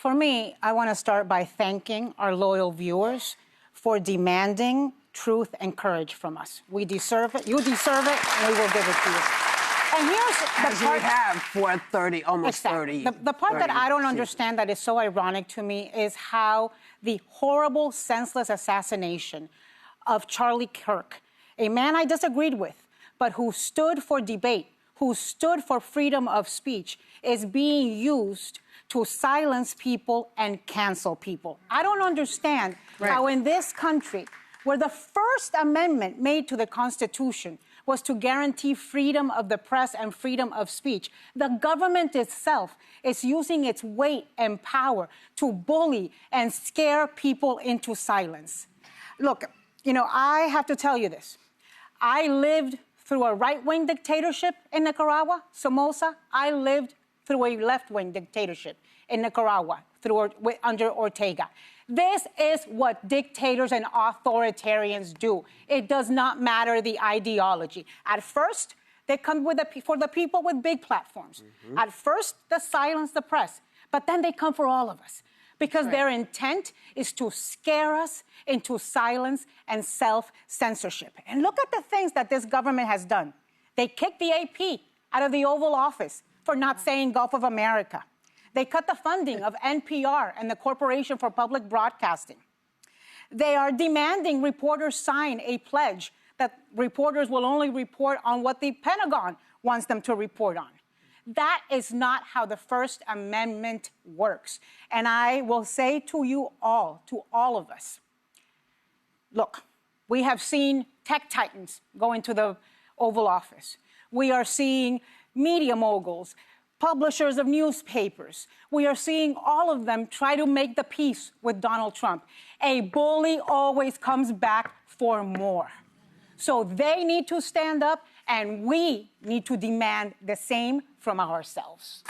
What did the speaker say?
For me, I want to start by thanking our loyal viewers for demanding truth and courage from us. We deserve it, you deserve it, and we will give it to you. And here's the part... we have for almost 30. The part that I don't understand that is so ironic to me is how the horrible, senseless assassination of Charlie Kirk, a man I disagreed with, but who stood for debate, who stood for freedom of speech, is being used to silence people and cancel people. I don't understand how in this country, where the First Amendment made to the Constitution was to guarantee freedom of the press and freedom of speech, the government itself is using its weight and power to bully and scare people into silence. Look, you know, I have to tell you this. I lived through a right-wing dictatorship in Nicaragua, Somoza. I lived through a left-wing dictatorship in Nicaragua under Ortega. This is what dictators and authoritarians do. It does not matter the ideology. At first, they come for the people with big platforms. At first, they silence the press, but then they come for all of us because their intent is to scare us into silence and self-censorship. And look at the things that this government has done. They kicked the AP out of the Oval Office for not saying Gulf of America. They cut the funding of NPR and the Corporation for Public Broadcasting. They are demanding reporters sign a pledge that reporters will only report on what the Pentagon wants them to report on. That is not how the First Amendment works. And I will say to you all, to all of us, look, we have seen tech titans go into the Oval Office. We are seeing media moguls, publishers of newspapers. We are seeing all of them try to make the peace with Donald Trump. A bully always comes back for more. So they need to stand up, and we need to demand the same from ourselves.